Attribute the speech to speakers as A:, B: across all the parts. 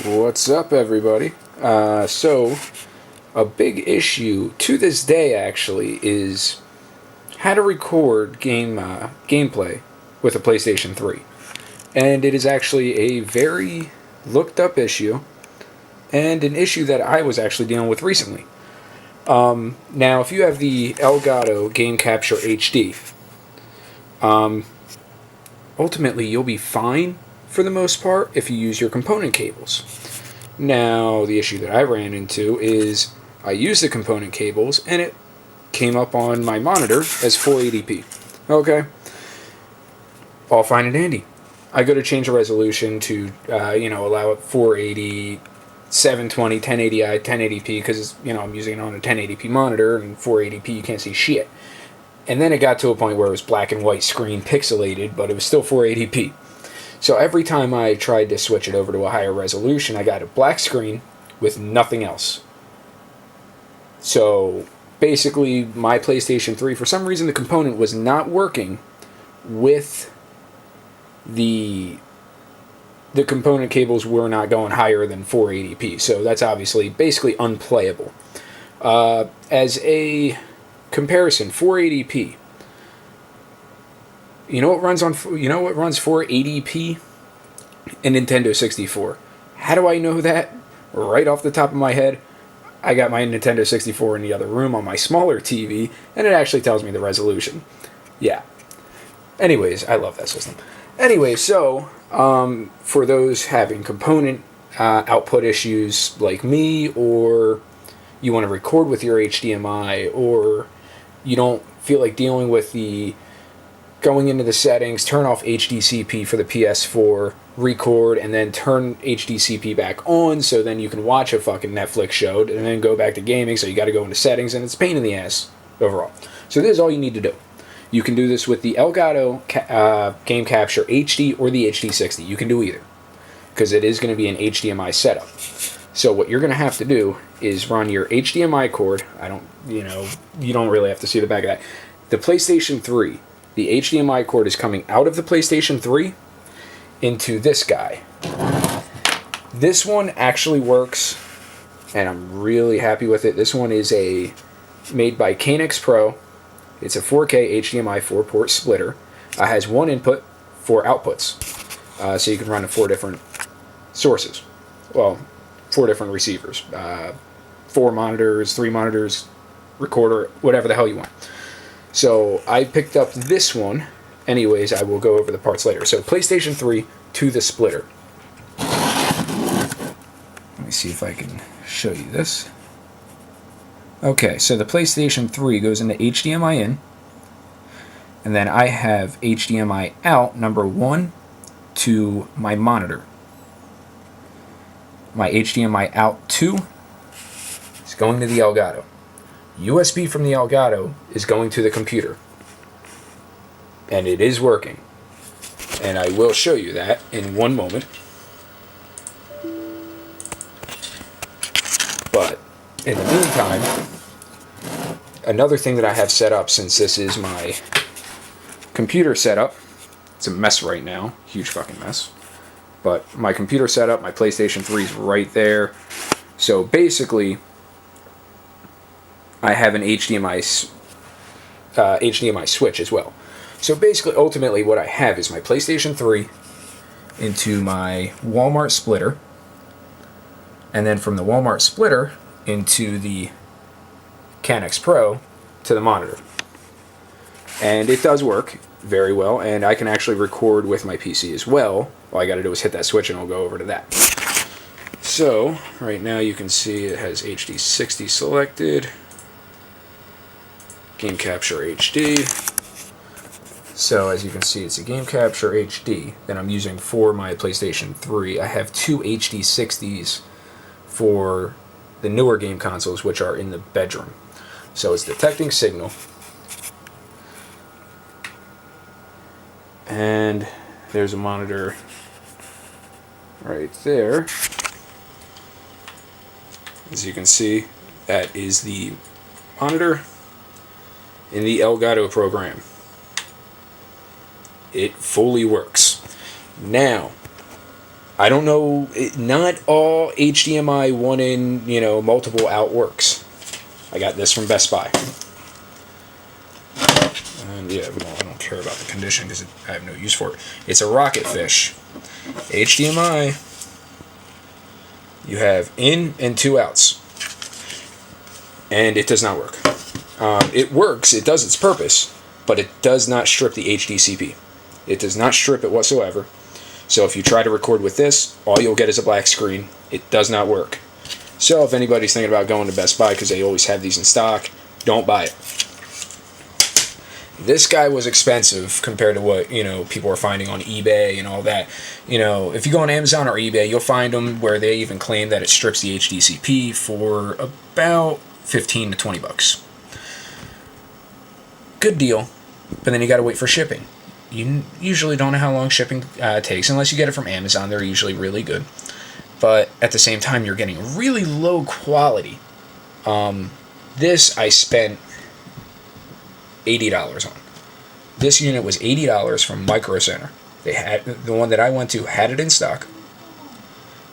A: What's up, everybody? So, a big issue to this day actually is how to record gameplay with a PlayStation 3. And it is actually a very looked up issue, and an issue that I was actually dealing with recently. Now, if you have the Elgato Game Capture HD, ultimately you'll be fine for the most part if you use your component cables. Now, the issue that I ran into is I used the component cables and it came up on my monitor as 480p. Okay, all fine and dandy. I go to change the resolution to, allow it 480, 720, 1080i, 1080p because, I'm using it on a 1080p monitor and 480p you can't see shit. And then it got to a point where it was black and white screen pixelated, but it was still 480p. So every time I tried to switch it over to a higher resolution, I got a black screen with nothing else. So basically, my PlayStation 3, for some reason, the component was not working with the component cables were not going higher than 480p. So that's obviously basically unplayable. As a comparison, 480p. You know what runs 480p? A Nintendo 64. How do I know that? Right off the top of my head, I got my Nintendo 64 in the other room on my smaller TV, and it actually tells me the resolution. Yeah. Anyways, I love that system. Anyway, so for those having component output issues like me, or you want to record with your HDMI, or you don't feel like dealing with the going into the settings, turn off HDCP for the PS4, record, and then turn HDCP back on so then you can watch a fucking Netflix show and then go back to gaming, so you got to go into settings, and it's a pain in the ass overall. So this is all you need to do. You can do this with the Elgato Game Capture HD or the HD60. You can do either, because it is going to be an HDMI setup. So what you're going to have to do is run your HDMI cord. You don't really have to see the back of that. The PlayStation 3, the HDMI cord is coming out of the PlayStation 3 into this guy. This one actually works, and I'm really happy with it. This one is made by Canex Pro. It's a 4K HDMI 4-port splitter. Has one input, 4 outputs. So you can run to 4 different sources. Well, 4 different receivers. 4 monitors, 3 monitors, recorder, whatever the hell you want. So I picked up this one. Anyways, I will go over the parts later. So PlayStation 3 to the splitter. Let me see if I can show you this. Okay, so the PlayStation 3 goes into HDMI in. And then I have HDMI out, number 1, to my monitor. My HDMI out 2 is going to the Elgato. USB from the Elgato is going to the computer. And it is working. And I will show you that in one moment. But in the meantime, another thing that I have set up, since this is my computer setup, it's a mess right now, huge fucking mess. But my computer setup, my PlayStation 3 is right there. So basically, I have an HDMI switch as well. So basically, ultimately, what I have is my PlayStation 3 into my Walmart splitter, and then from the Walmart splitter into the Canex Pro to the monitor. And it does work very well, and I can actually record with my PC as well. All I got to do is hit that switch and I'll go over to that. So, right now you can see it has HD60 selected. Game Capture HD. So as you can see, it's a Game Capture HD that I'm using for my PlayStation 3. I have 2 HD60s for the newer game consoles, which are in the bedroom. So it's detecting signal. And there's a monitor right there. As you can see, that is the monitor in the Elgato program. It fully works. Now, I don't know. Not all HDMI one in, multiple out works. I got this from Best Buy. And yeah, well, I don't care about the condition because I have no use for it. It's a rocket fish. HDMI. You have in and 2 outs. And it does not work. It works, it does its purpose, but it does not strip the HDCP. It does not strip it whatsoever. So if you try to record with this, all you'll get is a black screen. It does not work. So if anybody's thinking about going to Best Buy because they always have these in stock, don't buy it. This guy was expensive compared to what, people are finding on eBay and all that. If you go on Amazon or eBay, you'll find them where they even claim that it strips the HDCP for about 15 to 20 bucks. Good deal, but then you got to wait for shipping. You usually don't know how long shipping takes unless you get it from Amazon. They're usually really good, but at the same time, you're getting really low quality. This I spent $80 on. This unit was $80 from Micro Center. They had the one that I went to had it in stock,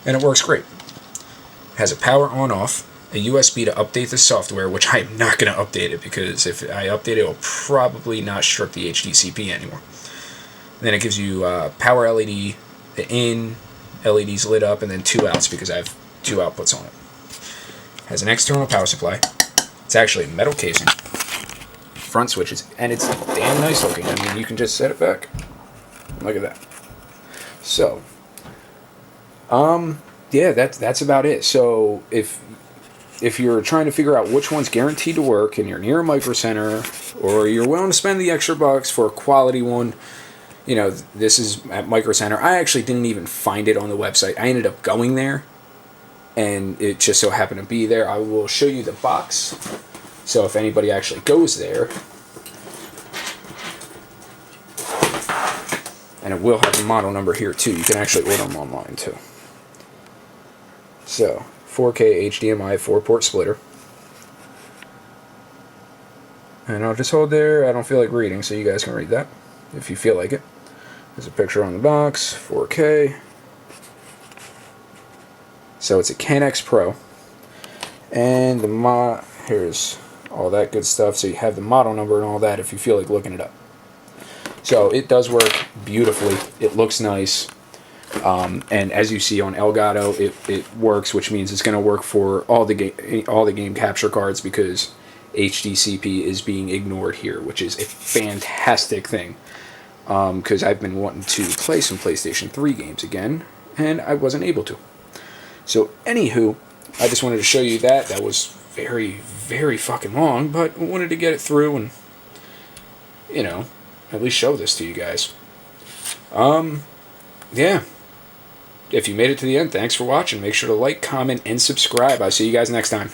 A: and it works great. It has a power on off, a USB to update the software, which I am not going to update it because if I update it, it'll probably not strip the HDCP anymore. And then it gives you power LED, the in LEDs lit up, and then 2 outs because I have 2 outputs on it. Has an external power supply. It's actually a metal casing. Front switches, and it's damn nice looking. I mean, you can just set it back. Look at that. So, yeah, that's about it. So if you're trying to figure out which one's guaranteed to work and you're near a Micro Center or you're willing to spend the extra bucks for a quality one, this is at Micro Center. I actually didn't even find it on the website. I ended up going there and it just so happened to be there. I will show you the box. So if anybody actually goes there, and it will have the model number here too. You can actually order them online too. So 4K HDMI 4-port splitter. And I'll just hold there. I don't feel like reading, so you guys can read that if you feel like it. There's a picture on the box, 4K. So it's a CanX Pro. And here's all that good stuff. So you have the model number and all that if you feel like looking it up. So it does work beautifully. It looks nice. And as you see on Elgato, it works, which means it's going to work for all the game capture cards because HDCP is being ignored here, which is a fantastic thing. Because I've been wanting to play some PlayStation 3 games again, and I wasn't able to. So, anywho, I just wanted to show you that. That was very, very fucking long, but I wanted to get it through and, at least show this to you guys. Yeah. If you made it to the end, thanks for watching. Make sure to like, comment, and subscribe. I'll see you guys next time.